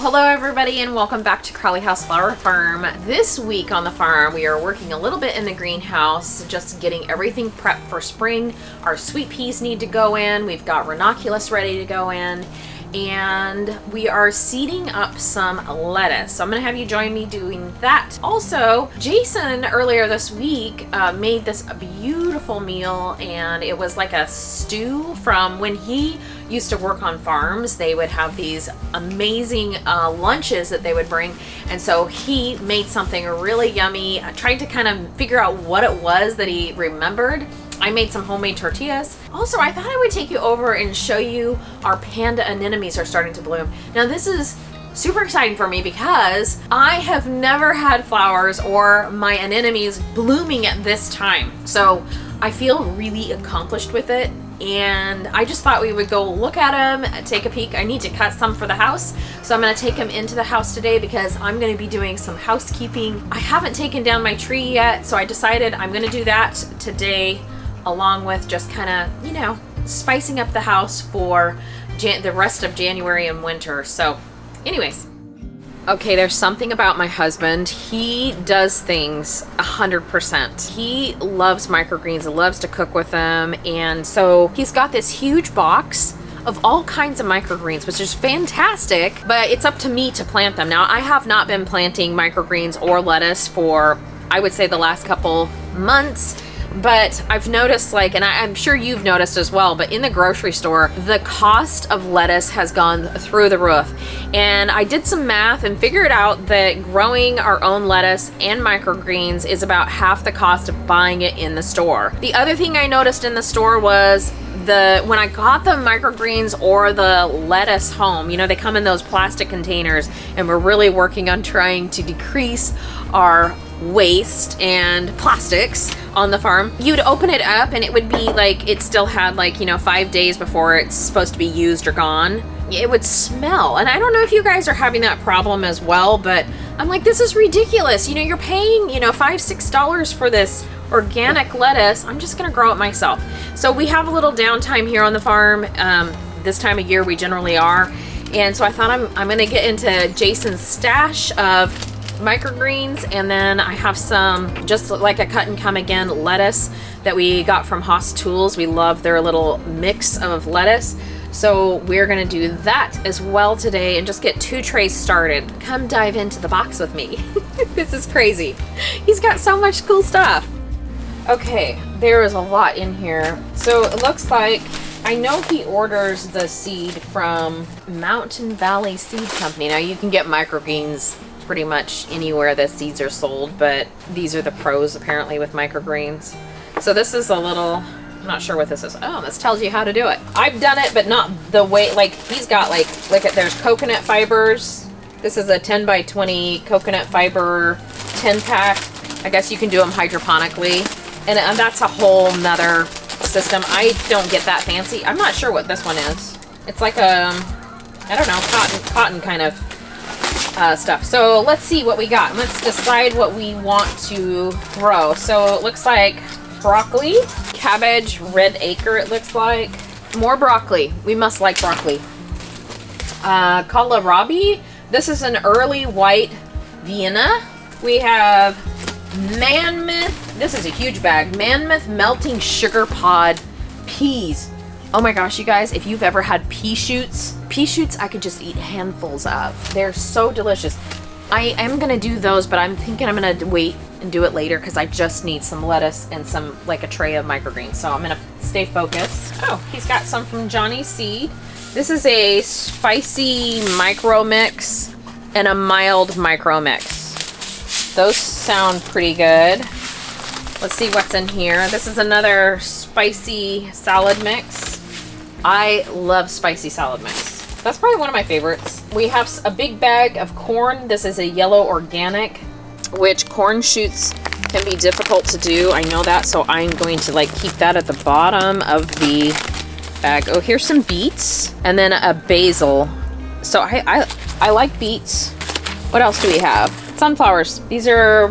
Well, hello everybody and welcome back to Crowley House Flower Farm. This week on the farm we are working a little bit in the greenhouse, just getting everything prepped for spring. Our sweet peas need to go in, we've got ranunculus ready to go in, and we are seeding up some lettuce. So I'm gonna have you join me doing that. Also, Jason earlier this week made this beautiful meal, and it was like a stew from when he used to work on farms. They would have these amazing lunches that they would bring, and so he made something really yummy. I tried to kind of figure out what it was that he remembered. I made some homemade tortillas. Also, I thought I would take you over and show you our panda anemones are starting to bloom. Now this is super exciting for me because I have never had flowers or my anemones blooming at this time. So I feel really accomplished with it, and I just thought we would go look at them, take a peek. I need to cut some for the house, so I'm going to take them into the house today because I'm going to be doing some housekeeping. I haven't taken down my tree yet, so I decided I'm going to do that today, along with just kind of, you know, spicing up the house for the rest of January and winter. So anyways, okay, there's something about my husband. He does things 100%. He loves microgreens and loves to cook with them, and so he's got this huge box of all kinds of microgreens, which is fantastic, but it's up to me to plant them. Now, I have not been planting microgreens or lettuce for, I would say, the last couple months. But I've noticed, like, and I'm sure you've noticed as well, but in the grocery store, the cost of lettuce has gone through the roof. And I did some math and figured out that growing our own lettuce and microgreens is about half the cost of buying it in the store. The other thing I noticed in the store was when I got the microgreens or the lettuce home, you know, they come in those plastic containers, and we're really working on trying to decrease our waste and plastics on the farm. You'd open it up and it would be like it still had, like, you know, 5 days before it's supposed to be used or gone. It would smell, and I don't know if you guys are having that problem as well, but I'm like, this is ridiculous. You know, you're paying, you know, $5-6 for this organic lettuce. I'm just gonna grow it myself. So we have a little downtime here on the farm. This time of year we generally are, and so I thought I'm gonna get into Jason's stash of microgreens, and then I have some just like a cut and come again lettuce that we got from Haas Tools. We love their little mix of lettuce, so we're gonna do that as well today and just get 2 trays started. Come dive into the box with me. This is crazy. He's got so much cool stuff. Okay, there is a lot in here. So it looks like, I know he orders the seed from Mountain Valley Seed Company. Now you can get microgreens pretty much anywhere the seeds are sold, but these are the pros apparently with microgreens. So this is a little, I'm not sure what this is. Oh, this tells you how to do it. I've done it, but not the way, like he's got, like, look at, there's coconut fibers. This is a 10 by 20 coconut fiber 10 pack. I guess you can do them hydroponically, and that's a whole nother system. I don't get that fancy. I'm not sure what this one is. It's like a, I don't know, cotton kind of stuff. So let's see what we got. Let's decide what we want to grow. So it looks like broccoli, cabbage, red acre it looks like. More broccoli. We must like broccoli. Kohlrabi. This is an early white Vienna. We have Mammoth. This is a huge bag. Mammoth melting sugar pod peas. Oh my gosh, you guys, if you've ever had pea shoots I could just eat handfuls of. They're so delicious. I am gonna do those, but I'm thinking I'm gonna wait and do it later because I just need some lettuce and some, like, a tray of microgreens. So I'm gonna stay focused. Oh, he's got some from Johnny Seed. This is a spicy micro mix and a mild micro mix. Those sound pretty good. Let's see what's in here. This is another spicy salad mix. I love spicy salad mix. That's probably one of my favorites. We have a big bag of corn. This is a yellow organic, which corn shoots can be difficult to do. I know that, so I'm going to, like, keep that at the bottom of the bag. Oh, here's some beets and then a basil. So I like beets. What else do we have? Sunflowers. These are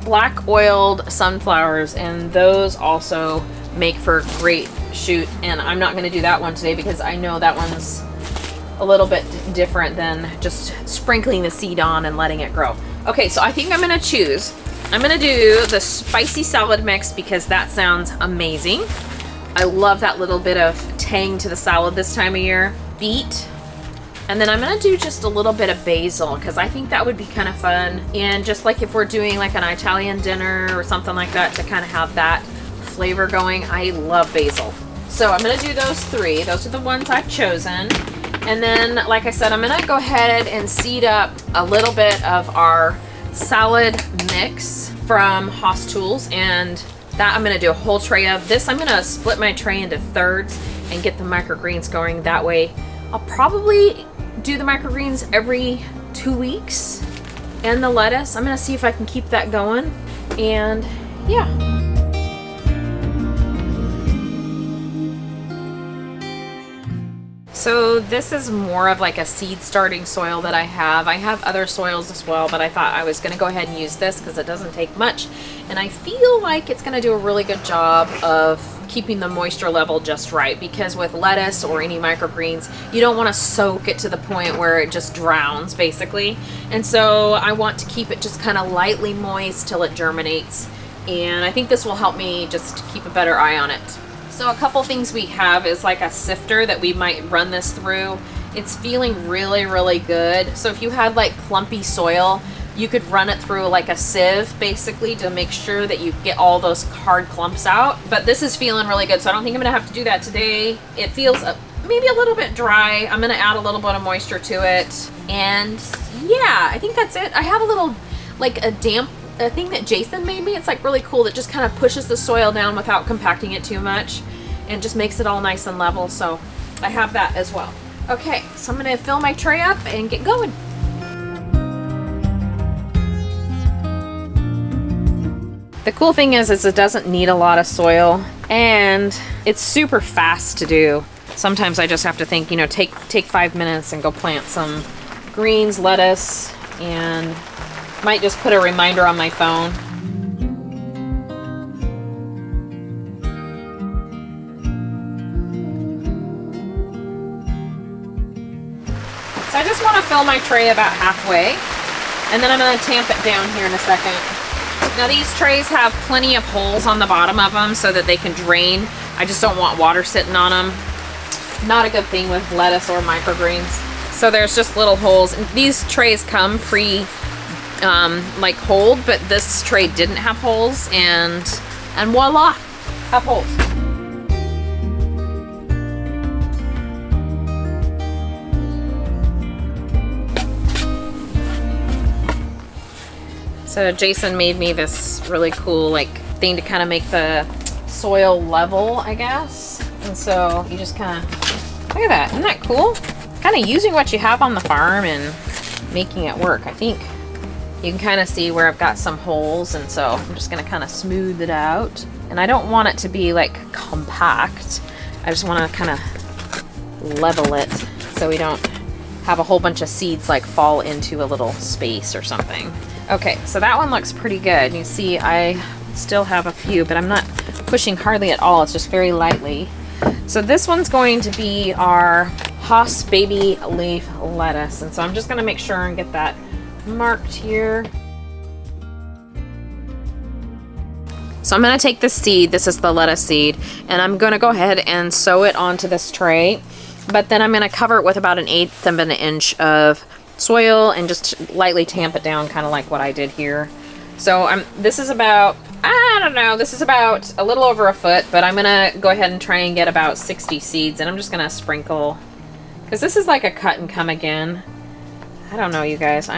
black oiled sunflowers, and those also make for great shoot, and I'm not going to do that one today because I know that one's a little bit different than just sprinkling the seed on and letting it grow. Okay, so I think I'm gonna choose. I'm gonna do the spicy salad mix because that sounds amazing. I love that little bit of tang to the salad this time of year. Beet. And then I'm gonna do just a little bit of basil because I think that would be kind of fun. And just like if we're doing like an Italian dinner or something like that, to kind of have that flavor going. I love basil. So I'm gonna do those three. Those are the ones I've chosen. And then, like I said, I'm gonna go ahead and seed up a little bit of our salad mix from Haas Tools, and that I'm gonna do a whole tray of. This I'm gonna split my tray into thirds and get the microgreens going. That way I'll probably do the microgreens every 2 weeks, and the lettuce. I'm gonna see if I can keep that going, and yeah. So this is more of like a seed starting soil that I have. I have other soils as well, but I thought I was gonna go ahead and use this because it doesn't take much. And I feel like it's gonna do a really good job of keeping the moisture level just right, because with lettuce or any microgreens, you don't wanna soak it to the point where it just drowns basically. And so I want to keep it just kind of lightly moist till it germinates. And I think this will help me just keep a better eye on it. So a couple things we have is like a sifter that we might run this through. It's feeling really, really good. So if you had like clumpy soil, you could run it through like a sieve basically to make sure that you get all those hard clumps out. But this is feeling really good, so I don't think I'm gonna have to do that today. It feels maybe a little bit dry. I'm gonna add a little bit of moisture to it. And yeah, I think that's it. I have a little, like a thing that Jason made me. It's like really cool that just kind of pushes the soil down without compacting it too much and just makes it all nice and level. So I have that as well. Okay, so I'm gonna fill my tray up and get going. The cool thing is it doesn't need a lot of soil and it's super fast to do. Sometimes I just have to think, you know, take 5 minutes and go plant some greens, lettuce, and might just put a reminder on my phone. So I just want to fill my tray about halfway, and then I'm going to tamp it down here in a second. Now these trays have plenty of holes on the bottom of them so that they can drain. I just don't want water sitting on them. Not a good thing with lettuce or microgreens. So there's just little holes. And these trays come like holed, but this tray didn't have holes, and voila, have holes. So Jason made me this really cool like thing to kind of make the soil level, I guess. And so you just kind of, look at that, isn't that cool? Kind of using what you have on the farm and making it work. I think you can kind of see where I've got some holes, and so I'm just going to kind of smooth it out. And I don't want it to be like compact. I just want to kind of level it so we don't have a whole bunch of seeds like fall into a little space or something. Okay, so that one looks pretty good. You see I still have a few, but I'm not pushing hardly at all. It's just very lightly. So this one's going to be our Haas baby leaf lettuce. And so I'm just going to make sure and get that marked here. So I'm going to take this seed, this is the lettuce seed, and I'm going to go ahead and sew it onto this tray, but then I'm going to cover it with about 1/8 of an inch of soil and just lightly tamp it down, kind of like what I did here. So this is about, I don't know, this is about a little over a foot, but I'm going to go ahead and try and get about 60 seeds, and I'm just going to sprinkle, because this is like a cut and come again. I don't know, you guys,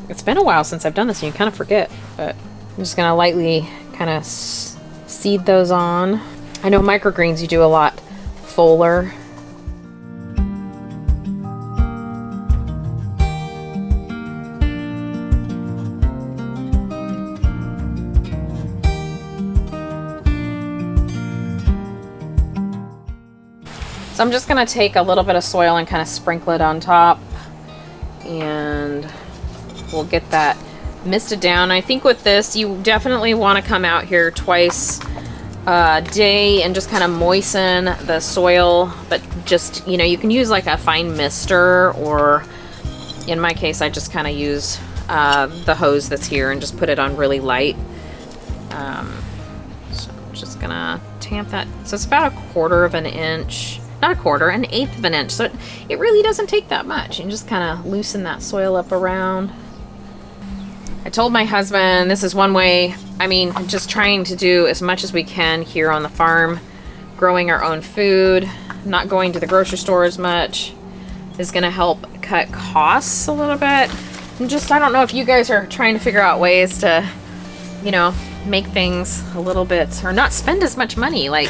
it's been a while since I've done this, and you kind of forget, but I'm just going to lightly kind of seed those on. I know microgreens you do a lot fuller. So I'm just going to take a little bit of soil and kind of sprinkle it on top, and we'll get that misted down. I think with this, you definitely want to come out here twice day and just kind of moisten the soil. But just, you know, you can use like a fine mister, or in my case, I just kind of use the hose that's here and just put it on really light. So I'm just gonna tamp that. So it's about 1/4 of an inch, not 1/4, 1/8 of an inch. So it really doesn't take that much. And just kind of loosen that soil up around. I told my husband this is one way, I mean, just trying to do as much as we can here on the farm, growing our own food, not going to the grocery store as much, is going to help cut costs a little bit. And just, I don't know if you guys are trying to figure out ways to, you know, make things a little bit, or not spend as much money, like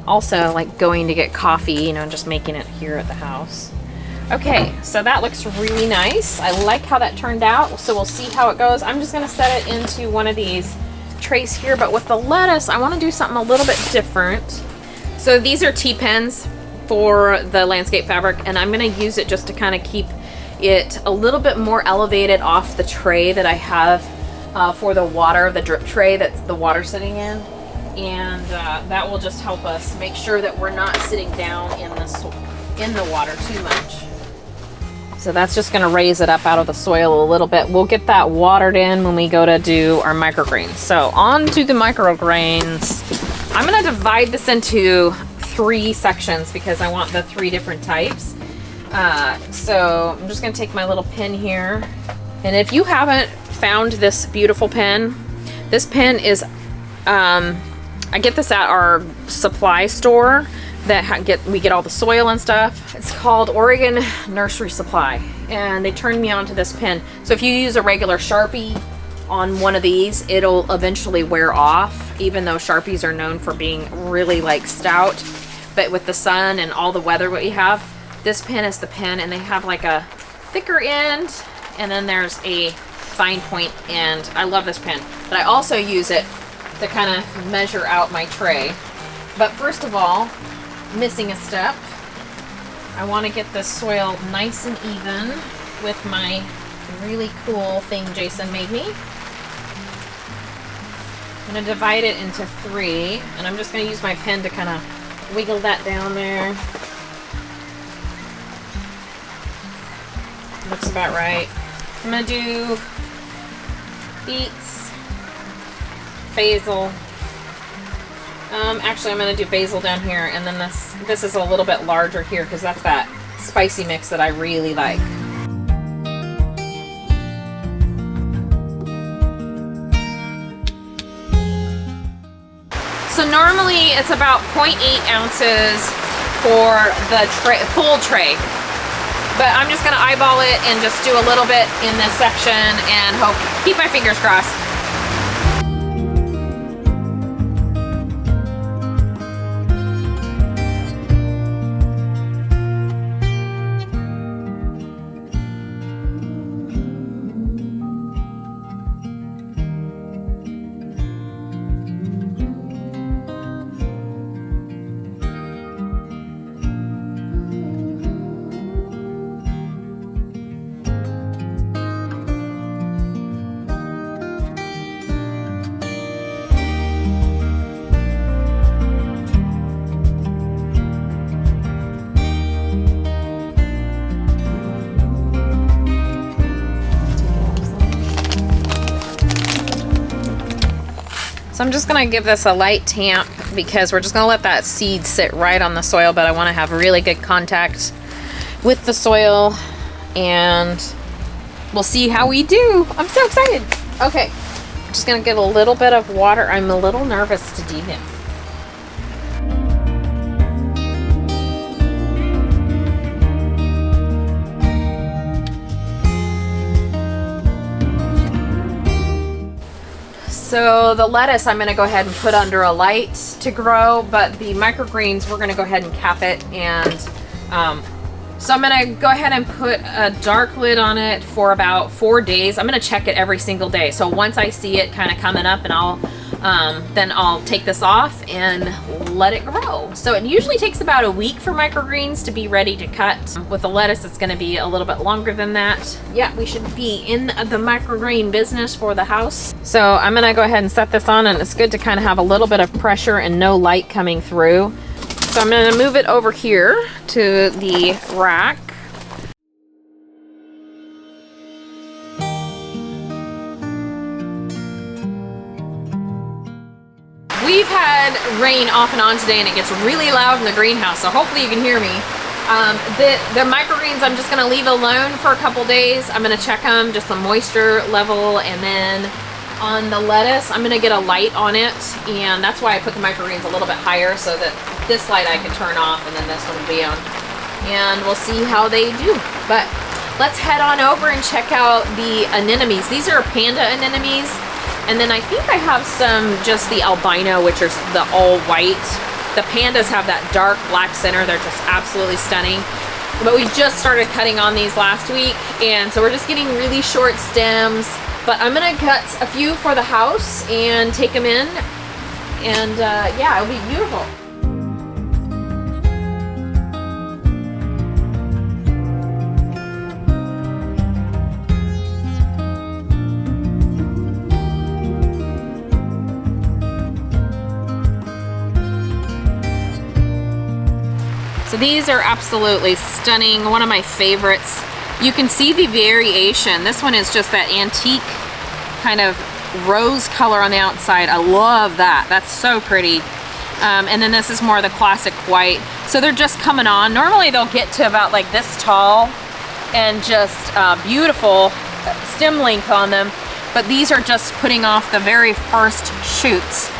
also like going to get coffee, you know, and just making it here at the house. Okay, so that looks really nice. I like how that turned out, so we'll see how it goes. I'm just gonna set it into one of these trays here, but with the lettuce, I wanna do something a little bit different. So these are T-pins for the landscape fabric, and I'm gonna use it just to kind of keep it a little bit more elevated off the tray that I have for the water, the drip tray that's the water sitting in. And that will just help us make sure that we're not sitting down in the water too much. So that's just gonna raise it up out of the soil a little bit. We'll get that watered in when we go to do our microgreens. So on to the microgreens. I'm gonna divide this into 3 sections because I want the 3 different types. So I'm just gonna take my little pin here. And if you haven't found this beautiful pin, this pin is, I get this at our supply store that we get all the soil and stuff. It's called Oregon Nursery Supply, and they turned me on to this pin. So if you use a regular Sharpie on one of these, it'll eventually wear off, even though Sharpies are known for being really like stout. But with the sun and all the weather what you have, this pin is the pin, and they have like a thicker end, and then there's a fine point end. I love this pin, but I also use it to kind of measure out my tray. But first of all, missing a step, I want to get this soil nice and even with my really cool thing Jason made me. I'm going to divide it into 3, and I'm just going to use my pen to kind of wiggle that down there. Looks about right. I'm going to do beets, basil. Actually, I'm going to do basil down here, and then this is a little bit larger here because that's that spicy mix that I really like. So normally it's about 0.8 ounces for the full tray, but I'm just going to eyeball it and just do a little bit in this section and keep my fingers crossed. So I'm just gonna give this a light tamp because we're just gonna let that seed sit right on the soil, but I wanna have really good contact with the soil, and we'll see how we do. I'm so excited. Okay, I'm just gonna get a little bit of water. I'm a little nervous to do this. So the lettuce I'm gonna go ahead and put under a light to grow, but the microgreens, we're gonna go ahead and cap it. And so I'm gonna go ahead and put a dark lid on it for about 4 days. I'm gonna check it every single day. So once I see it kind of coming up, and I'll then I'll take this off and let it grow. So it usually takes about a week for microgreens to be ready to cut. With the lettuce, it's gonna be a little bit longer than that. Yeah, we should be in the microgreen business for the house. So I'm gonna go ahead and set this on, and it's good to kind of have a little bit of pressure and no light coming through. So I'm gonna move it over here to the rack. We've had rain off and on today, and it gets really loud in the greenhouse, so hopefully you can hear me. The microgreens I'm just gonna leave alone for a couple days. I'm gonna check them, just the moisture level, and then on the lettuce, I'm gonna get a light on it, and that's why I put the microgreens a little bit higher, so that this light I can turn off and then this one will be on. And we'll see how they do. But let's head on over and check out the anemones. These are panda anemones. And then I think I have some just the albino, which are the all white. The pandas have that dark black center. They're just absolutely stunning. But we just started cutting on these last week, and so we're just getting really short stems. But I'm gonna cut a few for the house and take them in, and yeah, it'll be beautiful. So these are absolutely stunning, one of my favorites. You can see the variation. This one is just that antique kind of rose color on the outside. I love that. That's so pretty. And then this is more of the classic white. So they're just coming on. Normally they'll get to about like this tall and just beautiful stem length on them. But these are just putting off the very first shoots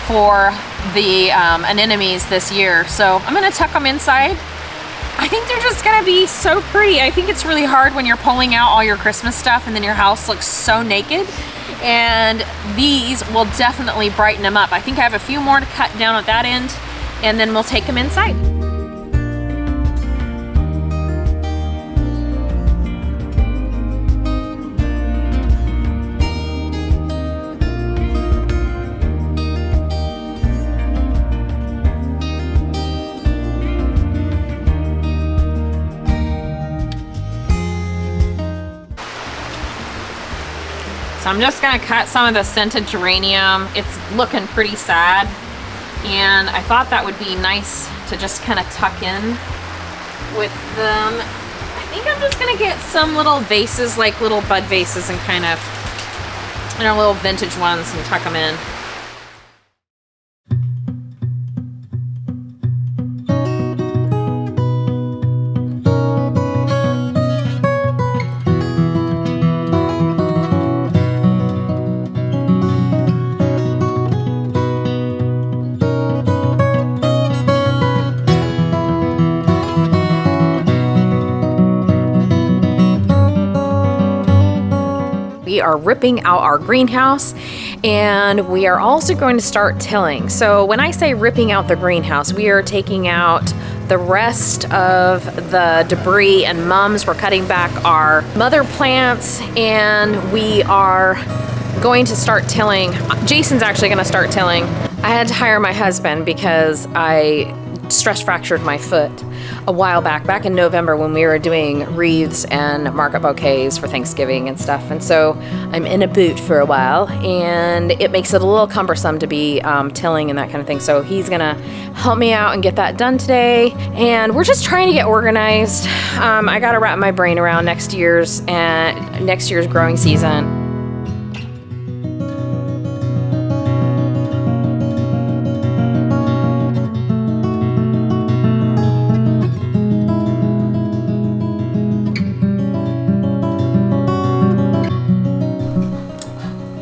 for the anemones this year. So I'm gonna tuck them inside. I think they're just gonna be so pretty. I think it's really hard when you're pulling out all your Christmas stuff and then your house looks so naked. And these will definitely brighten them up. I think I have a few more to cut down at that end, and then we'll take them inside. So I'm just gonna cut some of the scented geranium. It's looking pretty sad, and I thought that would be nice to just kind of tuck in with them. I think I'm just gonna get some little vases, like little bud vases, and kind of, you know, little vintage ones, and tuck them in. We are ripping out our greenhouse, and we are also going to start tilling. So when I say ripping out the greenhouse, we are taking out the rest of the debris and mums. We're cutting back our mother plants, and we are going to start tilling. Jason's actually going to start tilling. I had to hire my husband because I stress fractured my foot a while back in November, when we were doing wreaths and market bouquets for Thanksgiving and stuff. And so I'm in a boot for a while, and it makes it a little cumbersome to be tilling and that kind of thing. So he's gonna help me out and get that done today. And we're just trying to get organized. I gotta wrap my brain around next year's growing season.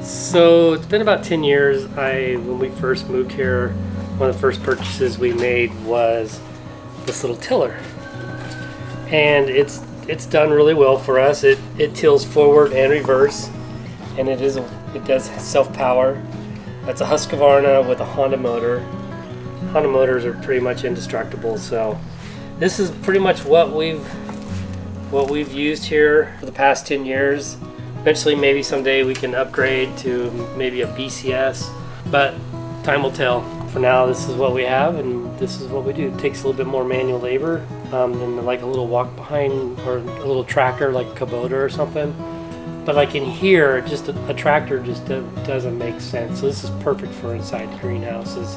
So it's been about 10 years. When we first moved here, one of the first purchases we made was this little tiller, and it's done really well for us. It tills forward and reverse, and it does self power. That's a Husqvarna with a Honda motor. Honda motors are pretty much indestructible, so this is pretty much what we've used here for the past 10 years. Eventually, maybe someday we can upgrade to maybe a BCS but time will tell. For now, this is what we have, and this is what we do. It takes a little bit more manual labor than like a little walk behind or a little tractor like a Kubota or something. But like in here, just a tractor just doesn't make sense. So this is perfect for inside greenhouses.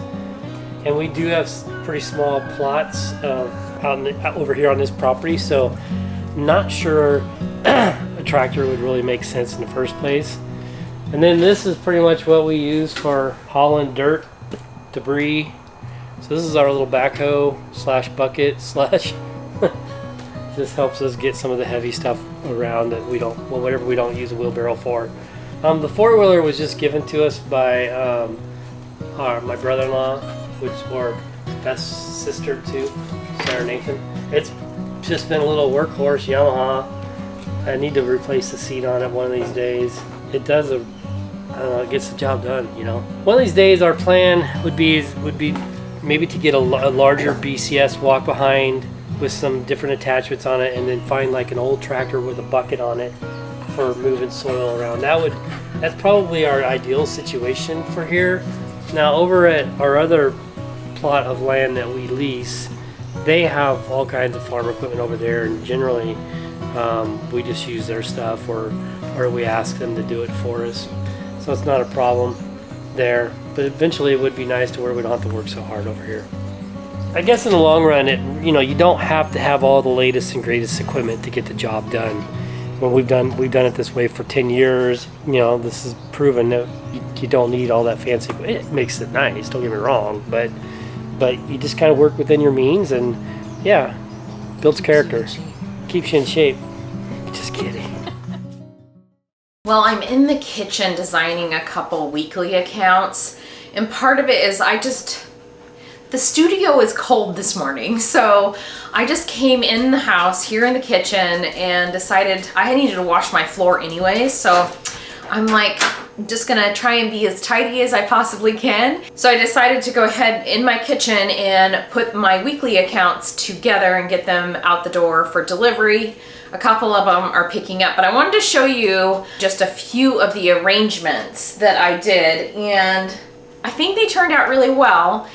And we do have pretty small plots over here on this property, so not sure a tractor would really make sense in the first place. And then this is pretty much what we use for hauling dirt, debris. So this is our little backhoe slash bucket slash this helps us get some of the heavy stuff around that we don't, well, whatever we don't use a wheelbarrow for. The four-wheeler was just given to us by my brother-in-law, or best sister too, Sarah Nathan. It's just been a little workhorse Yamaha. I need to replace the seat on it one of these days. It does I don't know, it gets the job done, you know. One of these days our plan would be maybe to get a larger BCS walk behind with some different attachments on it, and then find like an old tractor with a bucket on it for moving soil around. That's probably our ideal situation for here. Now over at our other plot of land that we lease, they have all kinds of farm equipment over there, and generally we just use their stuff or we ask them to do it for us. So it's not a problem there, but eventually it would be nice to where we don't have to work so hard over here. I guess in the long run, you don't have to have all the latest and greatest equipment to get the job done. When we've done it this way for 10 years, this is proven that you don't need all that fancy. It makes it nice, don't get me wrong, but you just kind of work within your means, and yeah, builds character, keeps you in shape. Just kidding. Well, I'm in the kitchen designing a couple weekly accounts, and part of it is the studio is cold this morning, so I just came in the house here in the kitchen and decided I needed to wash my floor anyways, so I'm like just gonna try and be as tidy as I possibly can. So I decided to go ahead in my kitchen and put my weekly accounts together and get them out the door for delivery. A couple of them are picking up, but I wanted to show you just a few of the arrangements that I did, and I think they turned out really well.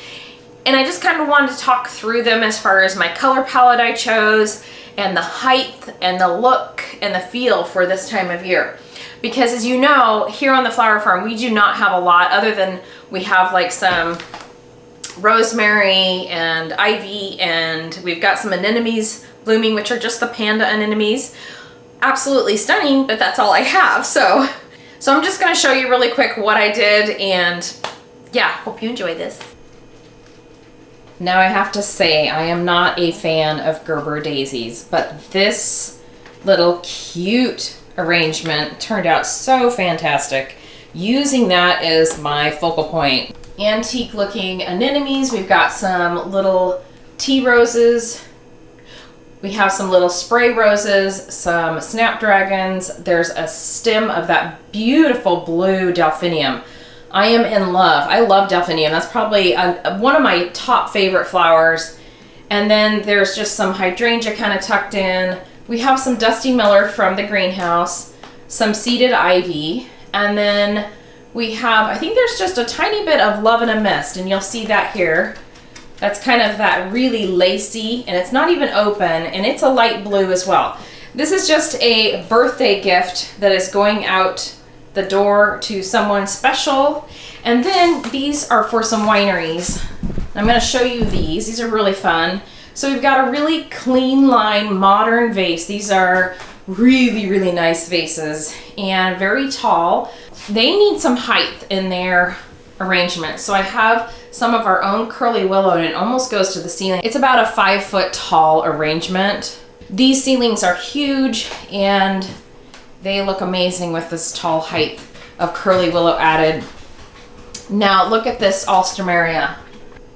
And I just kind of wanted to talk through them as far as my color palette I chose, and the height and the look and the feel for this time of year. Because as you know, here on the flower farm, we do not have a lot other than we have like some rosemary and ivy, and we've got some anemones blooming, which are just the panda anemones. Absolutely stunning, but that's all I have. So I'm just gonna show you really quick what I did, and yeah, hope you enjoy this. Now I have to say, I am not a fan of Gerber daisies, but this little cute arrangement turned out so fantastic. Using that as my focal point. Antique looking anemones. We've got some little tea roses. We have some little spray roses, some snapdragons. There's a stem of that beautiful blue delphinium. I am in love. I love delphinium. That's probably one of my top favorite flowers. And then there's just some hydrangea kind of tucked in. We have some Dusty Miller from the greenhouse, some seeded ivy, and then we have, I think there's just a tiny bit of Love in a Mist, and you'll see that here. That's kind of that really lacy, and it's not even open, and it's a light blue as well. This is just a birthday gift that is going out the door to someone special. And then these are for some wineries. I'm going to show you these. These are really fun. So we've got a really clean line modern vase. These are really, really nice vases and very tall. They need some height in their arrangement. So I have some of our own curly willow, and it almost goes to the ceiling. It's about a 5-foot tall arrangement. These ceilings are huge, and they look amazing with this tall height of curly willow added. Now look at this alstroemeria.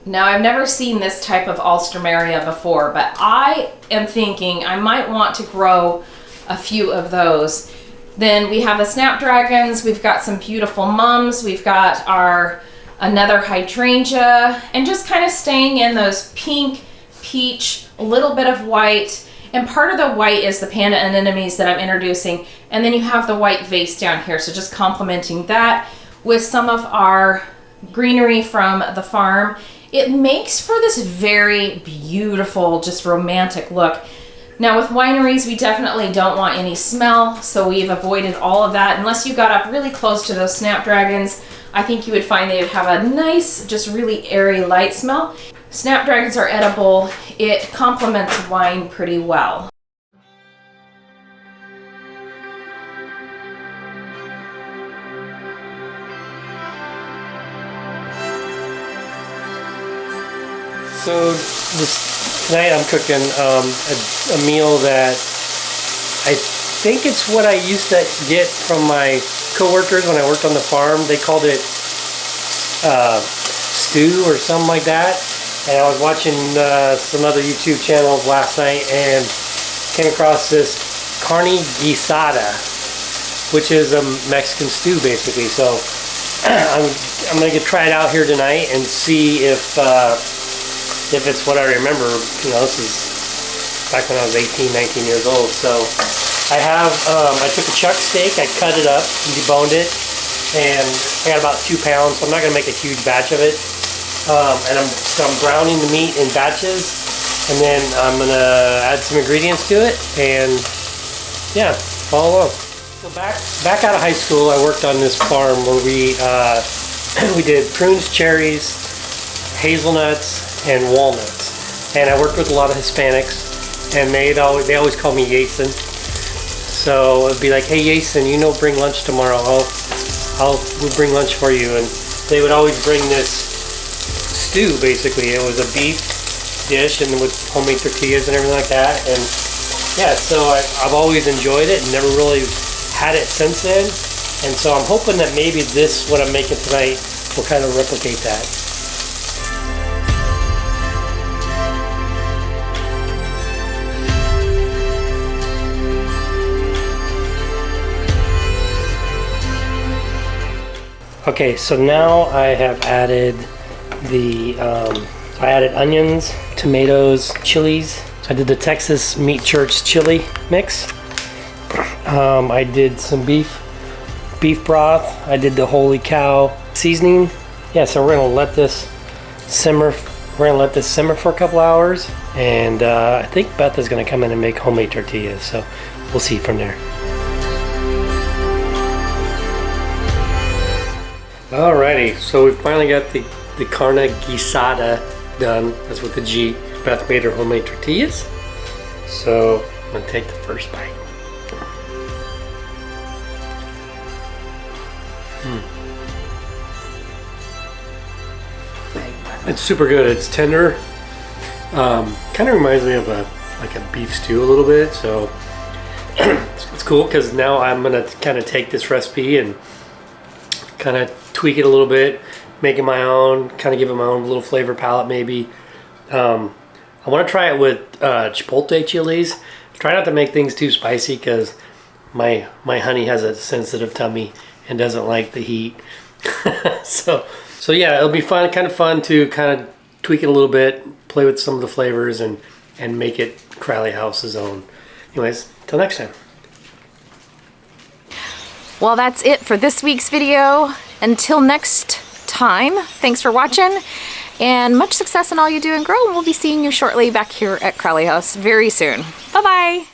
Now I've never seen this type of alstroemeria before, but I am thinking I might want to grow a few of those. Then we have the snapdragons, we've got some beautiful mums, we've got our another hydrangea, and just kind of staying in those pink, peach, a little bit of white, and part of the white is the panda anemones that I'm introducing, and then you have the white vase down here, so just complementing that with some of our greenery from the farm, it makes for this very beautiful, just romantic look. Now with wineries, we definitely don't want any smell, so we've avoided all of that. Unless you got up really close to those snapdragons, I think you would find they would have a nice, just really airy, light smell. Snapdragons are edible. It complements wine pretty well. So tonight I'm cooking a meal that I think it's what I used to get from my coworkers when I worked on the farm. They called it stew or something like that. And I was watching some other YouTube channels last night and came across this carne guisada, which is a Mexican stew basically. So I'm gonna try it out here tonight and see if it's what I remember. You know, this is back when I was 18, 19 years old. So I took a chuck steak, I cut it up and deboned it, and I got about 2 pounds, so I'm not gonna make a huge batch of it. And I'm browning the meat in batches, and then I'm gonna add some ingredients to it, and yeah, follow along. So back out of high school, I worked on this farm where we we did prunes, cherries, hazelnuts, and walnuts, and I worked with a lot of Hispanics, and they always call me Jason. So it'd be like, hey Jason, you know, bring lunch tomorrow. We'll bring lunch for you. And they would always bring this stew. Basically, it was a beef dish and with homemade tortillas and everything like that. And yeah, so I've always enjoyed it and never really had it since then. And so I'm hoping that maybe what I'm making tonight will kind of replicate that. Okay, so now I have added I added onions, tomatoes, chilies. So I did the Texas Meat Church chili mix. I did some beef broth. I did the Holy Cow seasoning. Yeah, so we're gonna let this simmer. We're gonna let this simmer for a couple hours, and I think Beth is gonna come in and make homemade tortillas. So we'll see from there. Alrighty, so we finally got the carne guisada done. That's with the G. Beth made her homemade tortillas. So I'm gonna take the first bite. It's super good. It's tender. Kind of reminds me of like a beef stew a little bit. So it's cool because now I'm gonna kind of take this recipe and kind of tweak it a little bit, make it my own, kind of give it my own little flavor palette maybe. I want to try it with chipotle chilies. Try not to make things too spicy because my honey has a sensitive tummy and doesn't like the heat. so yeah, it'll be fun, kind of fun to kind of tweak it a little bit, play with some of the flavors, and make it Crowley House's own. Anyways, till next time. Well, that's it for this week's video. Until next time, thanks for watching, and much success in all you do and grow, and we'll be seeing you shortly back here at Crowley House very soon. Bye-bye.